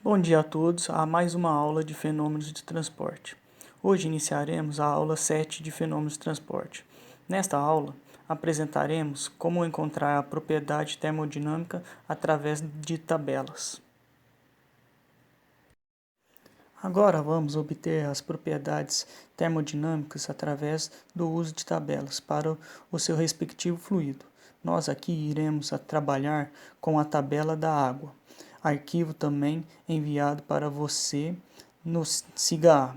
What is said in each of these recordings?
Bom dia a todos a mais uma aula de fenômenos de transporte. Hoje iniciaremos a aula 7 de fenômenos de transporte. Nesta aula, apresentaremos como encontrar a propriedade termodinâmica através de tabelas. Agora vamos obter as propriedades termodinâmicas através do uso de tabelas para o seu respectivo fluido. Nós aqui iremos trabalhar com a tabela da água, arquivo também enviado para você no SIGA.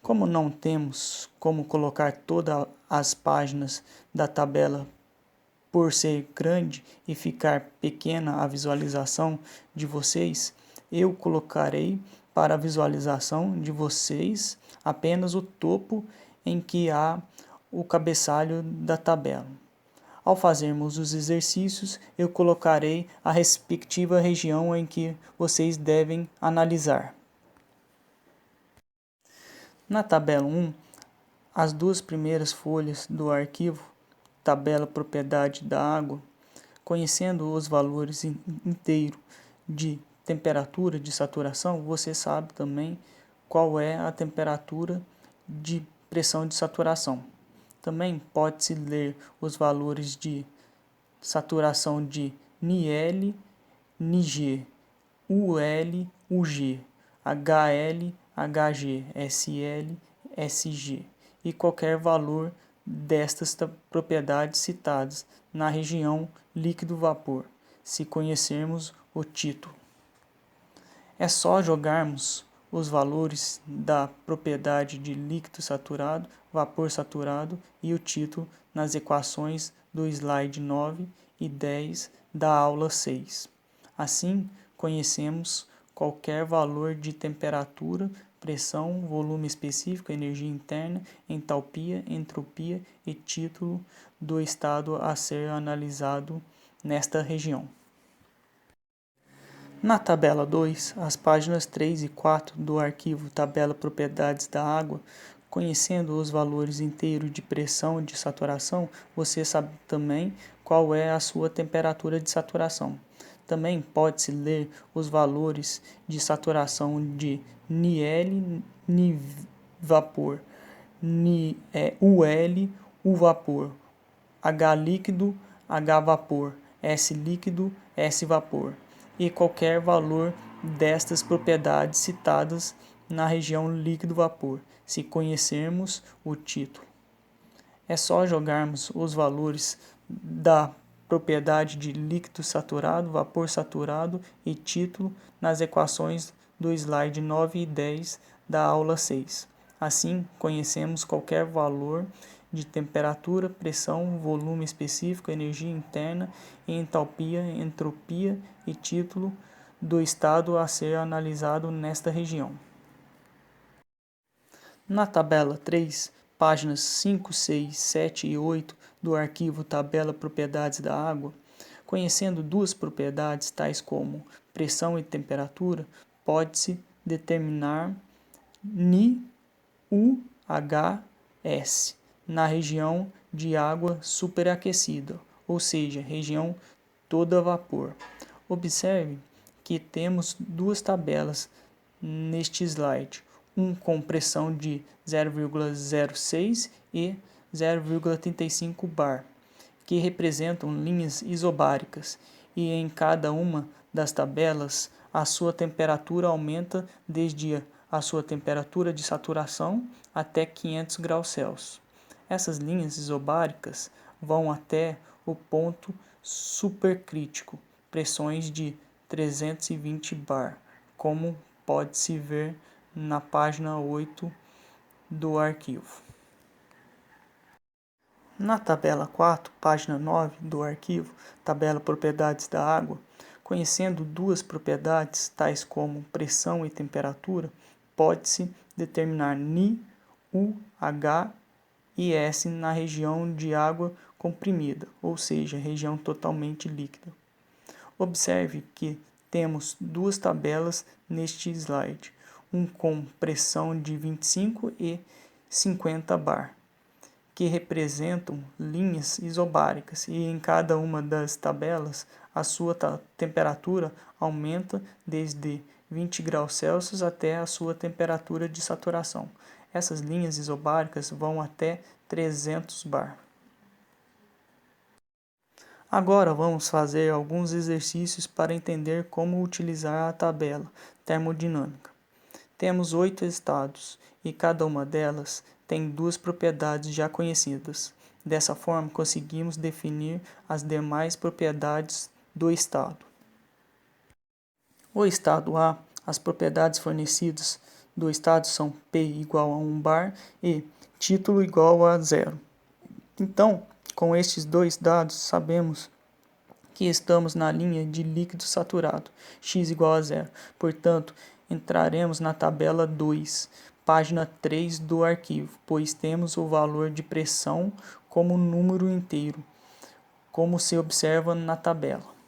Como não temos como colocar todas as páginas da tabela por ser grande e ficar pequena a visualização de vocês, eu colocarei para a visualização de vocês apenas o topo em que há o cabeçalho da tabela. Ao fazermos os exercícios, eu colocarei a respectiva região em que vocês devem analisar. Na tabela 1, as duas primeiras folhas do arquivo tabela propriedade da água, conhecendo os valores inteiros de temperatura de saturação, você sabe também qual é a temperatura de pressão de saturação. Também pode-se ler os valores de saturação de NiL, Nig, UL, UG, HL, HG, SL, SG e qualquer valor destas propriedades citadas na região líquido-vapor, se conhecermos o título. É só jogarmos os valores da propriedade de líquido saturado, vapor saturado e o título nas equações do slide 9 e 10 da aula 6. Assim, conhecemos qualquer valor de temperatura, pressão, volume específico, energia interna, entalpia, entropia e título do estado a ser analisado nesta região. Na tabela 2, as páginas 3 e 4 do arquivo Tabela Propriedades da Água, conhecendo os valores inteiros de pressão e de saturação, você sabe também qual é a sua temperatura de saturação. Também pode-se ler os valores de saturação de NiL, Ni-vapor, UL, U-vapor, H líquido, H-vapor, S líquido, S-vapor e qualquer valor destas propriedades citadas na região líquido-vapor, se conhecermos o título. É só jogarmos os valores da propriedade de líquido saturado, vapor saturado e título nas equações do slide 9 e 10 da aula 6. Assim, conhecemos qualquer valor de temperatura, pressão, volume específico, energia interna, entalpia, entropia e título do estado a ser analisado nesta região. Na tabela 3, páginas 5, 6, 7 e 8 do arquivo Tabela Propriedades da Água, conhecendo duas propriedades tais como pressão e temperatura, pode-se determinar Ni, UHS na região de água superaquecida, ou seja, região toda vapor. Observe que temos duas tabelas neste slide, um com pressão de 0,06 e 0,35 bar, que representam linhas isobáricas, e em cada uma das tabelas a sua temperatura aumenta desde a sua temperatura de saturação até 500 graus Celsius. Essas linhas isobáricas vão até o ponto supercrítico, pressões de 320 bar, como pode-se ver na página 8 do arquivo. Na tabela 4, página 9 do arquivo, tabela Propriedades da Água, conhecendo duas propriedades tais como pressão e temperatura, pode-se determinar Ni, UH e S na região de água comprimida, ou seja, região totalmente líquida. Observe que temos duas tabelas neste slide, um com pressão de 25 e 50 bar, que representam linhas isobáricas, e em cada uma das tabelas a sua temperatura aumenta desde 20 graus Celsius até a sua temperatura de saturação. Essas linhas isobáricas vão até 300 bar. Agora vamos fazer alguns exercícios para entender como utilizar a tabela termodinâmica. Temos 8 estados e cada uma delas tem duas propriedades já conhecidas. Dessa forma, conseguimos definir as demais propriedades do estado. O estado A, as propriedades fornecidas do estado são P igual a 1 bar e título igual a 0. Então, com estes dois dados, sabemos que estamos na linha de líquido saturado, x igual a 0. Portanto, entraremos na tabela 2, página 3 do arquivo, pois temos o valor de pressão como número inteiro, como se observa na tabela.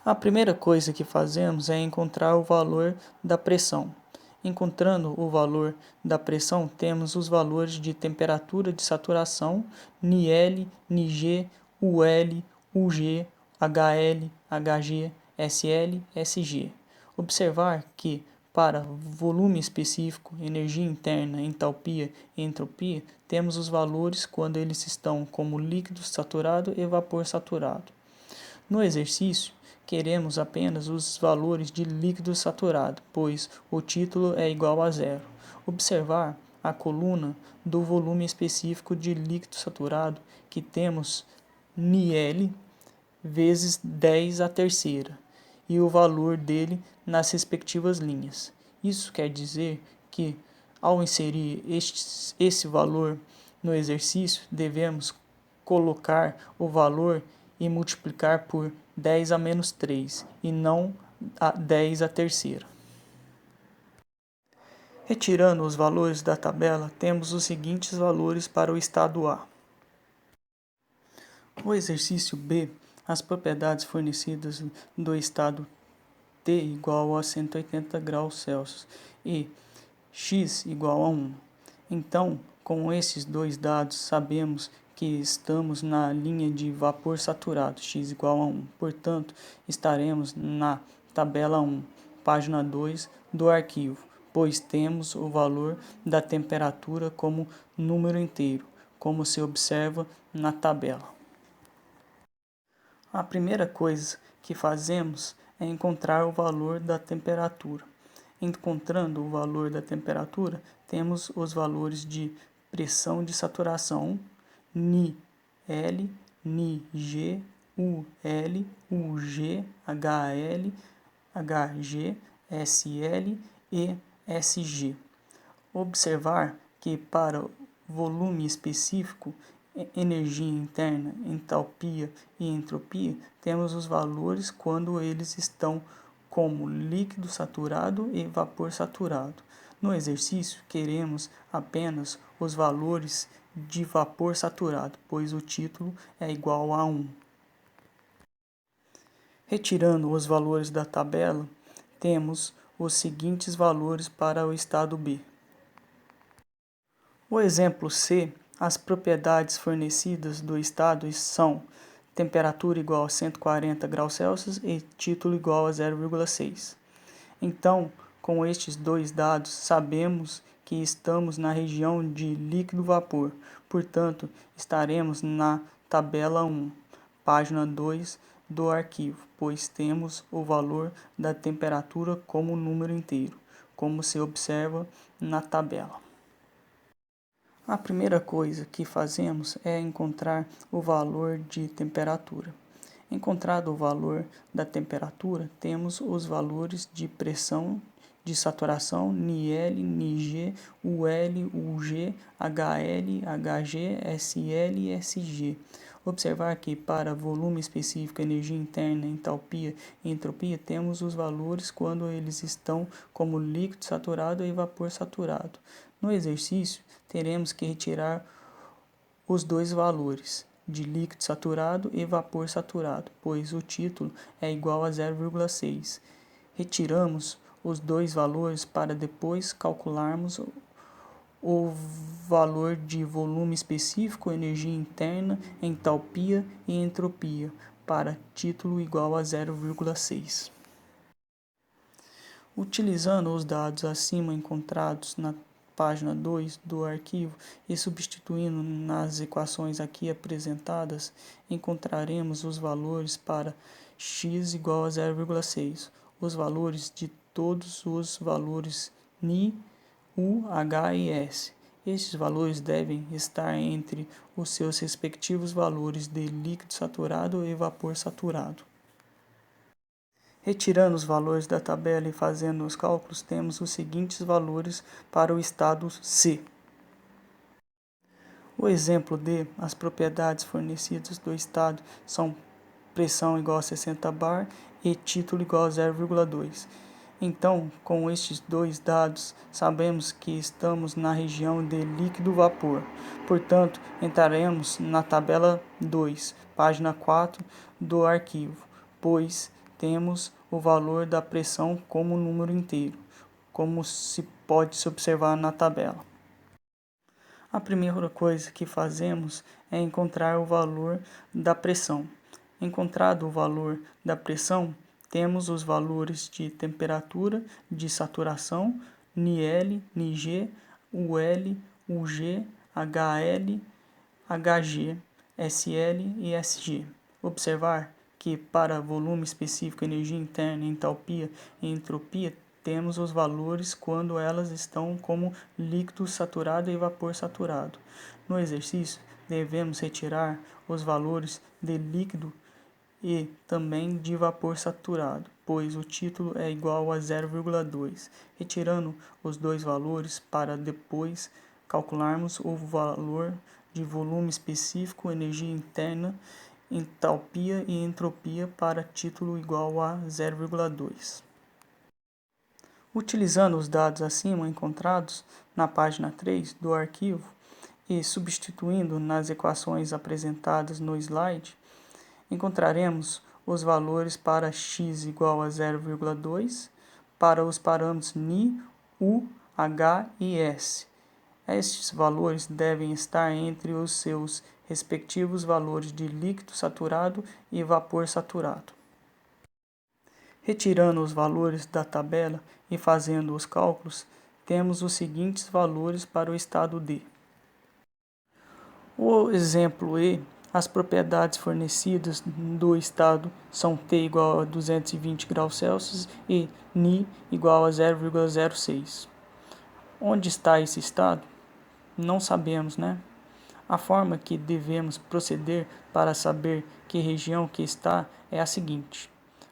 A primeira coisa que fazemos é encontrar o valor da pressão. Encontrando o valor da pressão, temos os valores de temperatura de saturação, NiL, Nig, UL, UG, HL, HG, SL, SG. Observar que, para volume específico, energia interna, entalpia e entropia, temos os valores quando eles estão como líquido saturado e vapor saturado. No exercício, queremos apenas os valores de líquido saturado, pois o título é igual a 0. Observar a coluna do volume específico de líquido saturado, que temos NiL vezes 10 a terceira, e o valor dele nas respectivas linhas. Isso quer dizer que, ao inserir esse valor no exercício, devemos colocar o valor e multiplicar por 10 a menos 3, e não a 10 a terceira. Retirando os valores da tabela, temos os seguintes valores para o estado A. O exercício B, as propriedades fornecidas do estado T igual a 180 graus Celsius e x igual a 1. Então, com esses dois dados, sabemos que estamos na linha de vapor saturado, x igual a 1. Portanto, estaremos na tabela 1, página 2 do arquivo, pois temos o valor da temperatura como número inteiro, como se observa na tabela. A primeira coisa que fazemos é encontrar o valor da temperatura. Encontrando o valor da temperatura, temos os valores de pressão de saturação, NiL, Nig, UL, UG, HL, HG, SL e SG. Observar que para volume específico, energia interna, entalpia e entropia, temos os valores quando eles estão como líquido saturado e vapor saturado. No exercício, queremos apenas os valores de vapor saturado, pois o título é igual a 1. Retirando os valores da tabela, temos os seguintes valores para o estado B. O exemplo C, as propriedades fornecidas do estado são temperatura igual a 140 graus Celsius e título igual a 0,6. Então, com estes dois dados, sabemos que estamos na região de líquido-vapor, portanto, estaremos na tabela 1, página 2 do arquivo, pois temos o valor da temperatura como número inteiro, como se observa na tabela. A primeira coisa que fazemos é encontrar o valor de temperatura. Encontrado o valor da temperatura, temos os valores de pressão de saturação, NiL, Nig, UL, UG, HL, HG, SL e SG. Observar que para volume específico, energia interna, entalpia e entropia, temos os valores quando eles estão como líquido saturado e vapor saturado. No exercício, teremos que retirar os dois valores de líquido saturado e vapor saturado, pois o título é igual a 0,6. Retiramos os dois valores para depois calcularmos o valor de volume específico, energia interna, entalpia e entropia, para título igual a 0,6. Utilizando os dados acima encontrados na página 2 do arquivo e substituindo nas equações aqui apresentadas, encontraremos os valores para x igual a 0,6, os valores de todos os valores Ni, U, H e S. Estes valores devem estar entre os seus respectivos valores de líquido saturado e vapor saturado. Retirando os valores da tabela e fazendo os cálculos, temos os seguintes valores para o estado C. O exemplo D, as propriedades fornecidas do estado são pressão igual a 60 bar e título igual a 0,2. Então, com estes dois dados, sabemos que estamos na região de líquido-vapor. Portanto, entraremos na tabela 2, página 4 do arquivo, pois temos o valor da pressão como número inteiro, como se pode observar na tabela. A primeira coisa que fazemos é encontrar o valor da pressão. Encontrado o valor da pressão, temos os valores de temperatura, de saturação, NiL, NG, UL, UG, HL, HG, SL e SG. Observar que para volume específico, energia interna, entalpia e entropia, temos os valores quando elas estão como líquido saturado e vapor saturado. No exercício, devemos retirar os valores de líquido e também de vapor saturado, pois o título é igual a 0,2, retirando os dois valores para depois calcularmos o valor de volume específico, energia interna, entalpia e entropia para título igual a 0,2. Utilizando os dados acima encontrados na página 3 do arquivo e substituindo nas equações apresentadas no slide, encontraremos os valores para x igual a 0,2 para os parâmetros Ni, U, H e S. Estes valores devem estar entre os seus respectivos valores de líquido saturado e vapor saturado. Retirando os valores da tabela e fazendo os cálculos, temos os seguintes valores para o estado D. O exemplo E, as propriedades fornecidas do estado são T igual a 220 graus Celsius e Ni igual a 0,06. Onde está esse estado? Não sabemos, né? A forma que devemos proceder para saber que região que está é a seguinte.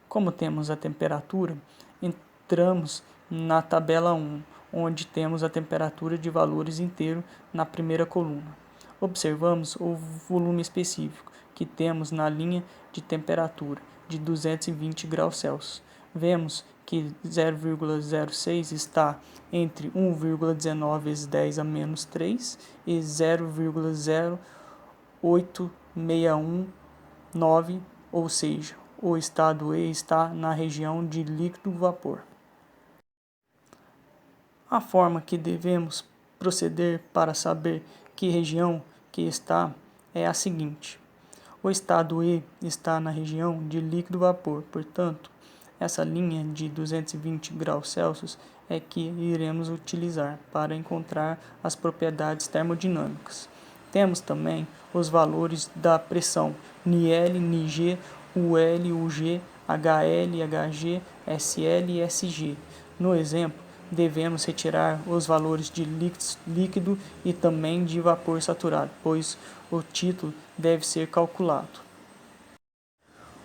Como temos a temperatura, entramos na tabela 1, onde temos a temperatura de valores inteiros na primeira coluna. Observamos o volume específico que temos na linha de temperatura de 220 graus Celsius. Vemos que 0,06 está entre 1,19 vezes 10 a menos 3 e 0,08619, ou seja, o estado E está na região de líquido-vapor. A forma que devemos proceder para saber que região que está é a seguinte. O estado E está na região de líquido-vapor, portanto, essa linha de 220 graus Celsius é que iremos utilizar para encontrar as propriedades termodinâmicas. Temos também os valores da pressão NiL, NG, UL, UG, HL, HG, SL e SG. No exemplo, devemos retirar os valores de líquido e também de vapor saturado, pois o título deve ser calculado.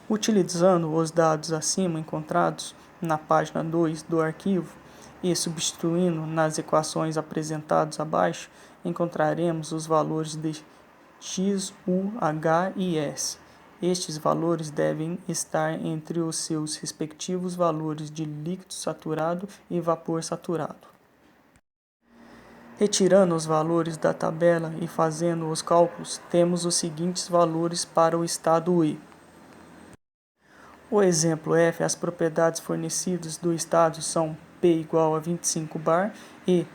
Utilizando os dados acima encontrados na página 2 do arquivo e substituindo nas equações apresentadas abaixo, encontraremos os valores de x, u, h e s. Estes valores devem estar entre os seus respectivos valores de líquido saturado e vapor saturado. Retirando os valores da tabela e fazendo os cálculos, temos os seguintes valores para o estado E. O exemplo F, as propriedades fornecidas do estado são P igual a 25 bar e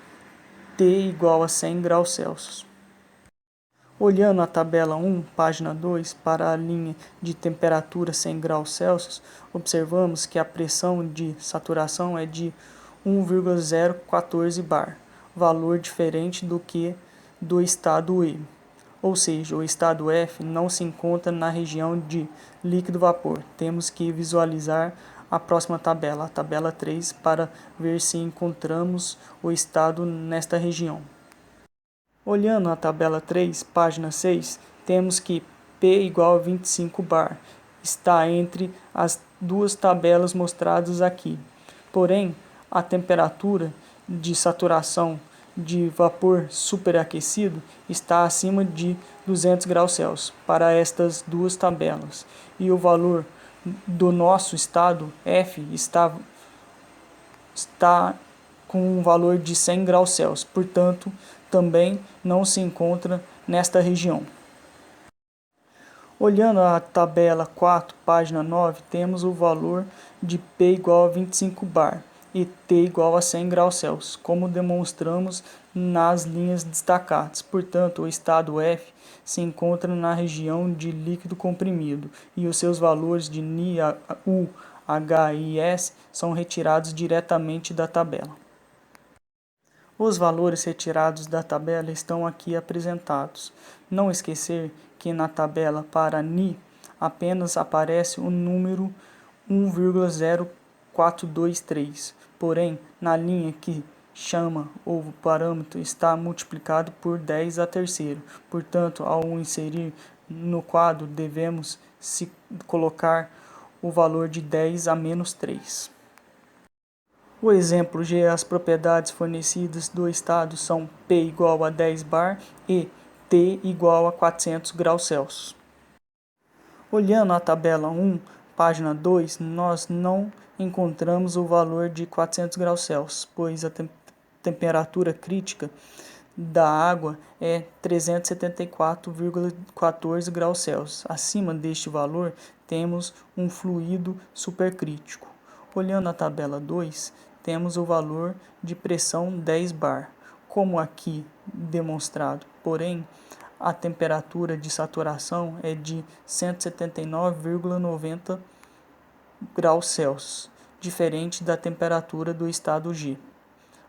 T igual a 100 graus Celsius. Olhando a tabela 1, página 2, para a linha de temperatura 100 graus Celsius, observamos que a pressão de saturação é de 1,014 bar, valor diferente do que do estado E. Ou seja, o estado F não se encontra na região de líquido-vapor. Temos que visualizar a próxima tabela, a tabela 3, para ver se encontramos o estado nesta região. Olhando a tabela 3, página 6, temos que P igual a 25 bar. Está entre as duas tabelas mostradas aqui. Porém, a temperatura de saturação de vapor superaquecido está acima de 200 graus Celsius para estas duas tabelas. E o valor do nosso estado F está com um valor de 100 graus Celsius, portanto, também não se encontra nesta região. Olhando a tabela 4, página 9, temos o valor de P igual a 25 bar e T igual a 100 graus Celsius, como demonstramos nas linhas destacadas. Portanto, o estado F se encontra na região de líquido comprimido e os seus valores de Ni, U, H e S são retirados diretamente da tabela. Os valores retirados da tabela estão aqui apresentados. Não esquecer que na tabela para Ni apenas aparece o número 1,0423, porém na linha que chama o parâmetro está multiplicado por 10 a terceiro. Portanto, ao inserir no quadro devemos colocar o valor de 10 a menos 3. O exemplo G, as propriedades fornecidas do estado são P igual a 10 bar e T igual a 400 graus Celsius. Olhando a tabela 1, página 2, nós não encontramos o valor de 400 graus Celsius, pois a temperatura crítica da água é 374,14 graus Celsius. Acima deste valor, temos um fluido supercrítico. Olhando a tabela 2, temos o valor de pressão 10 bar, como aqui demonstrado, porém, a temperatura de saturação é de 179,90 graus Celsius, diferente da temperatura do estado G.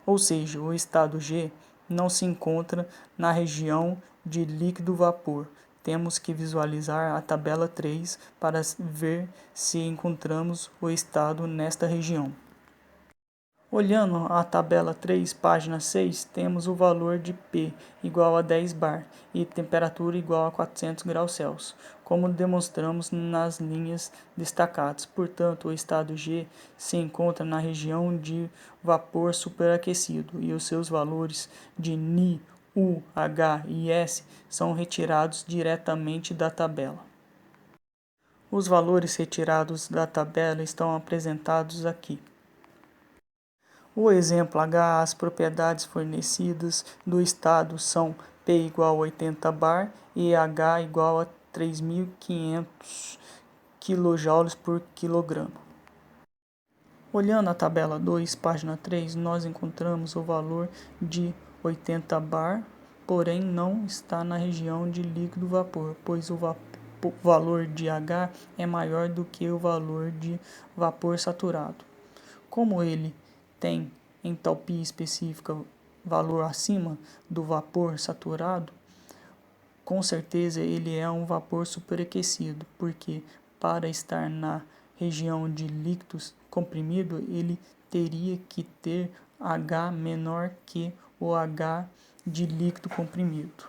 Ou seja, o estado G não se encontra na região de líquido-vapor. Temos que visualizar a tabela 3 para ver se encontramos o estado nesta região. Olhando a tabela 3, página 6, temos o valor de P igual a 10 bar e temperatura igual a 400 graus Celsius, como demonstramos nas linhas destacadas. Portanto, o estado G se encontra na região de vapor superaquecido e os seus valores de Ni, U, H e S são retirados diretamente da tabela. Os valores retirados da tabela estão apresentados aqui. O exemplo H, as propriedades fornecidas do estado são P igual a 80 bar e H igual a 3.500 kJ por quilograma. Olhando a tabela 2, página 3, nós encontramos o valor de 80 bar, porém não está na região de líquido-vapor, pois o valor de H é maior do que o valor de vapor saturado. Como ele tem entalpia específica valor acima do vapor saturado, com certeza ele é um vapor superaquecido, porque para estar na região de líquidos comprimido, ele teria que ter H menor que o H de líquido comprimido.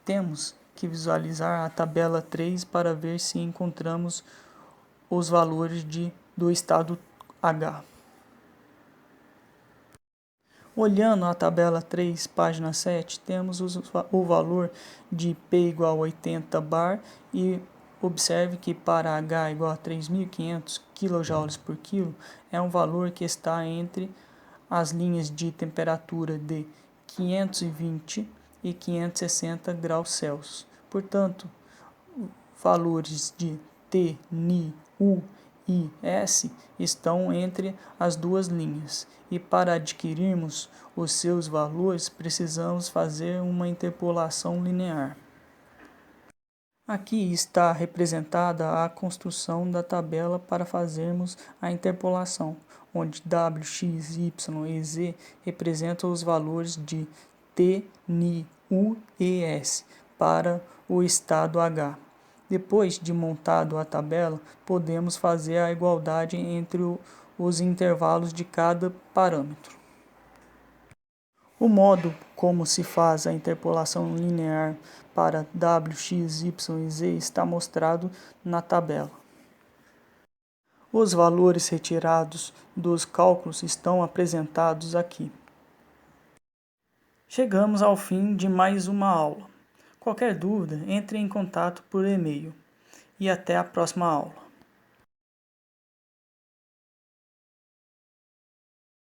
Temos que visualizar a tabela 3 para ver se encontramos os valores do estado H. Olhando a tabela 3, página 7, temos o valor de P igual a 80 bar e observe que para H igual a 3.500 kJ por quilo é um valor que está entre as linhas de temperatura de 520 e 560 graus Celsius. Portanto, valores de T, Ni, U e S estão entre as duas linhas, e para adquirirmos os seus valores precisamos fazer uma interpolação linear. Aqui está representada a construção da tabela para fazermos a interpolação, onde w, x, y e z representam os valores de t, ni, u e s para o estado H. Depois de montado a tabela, podemos fazer a igualdade entre os intervalos de cada parâmetro. O modo como se faz a interpolação linear para w, x, y e z está mostrado na tabela. Os valores retirados dos cálculos estão apresentados aqui. Chegamos ao fim de mais uma aula. Qualquer dúvida, entre em contato por e-mail. E até a próxima aula.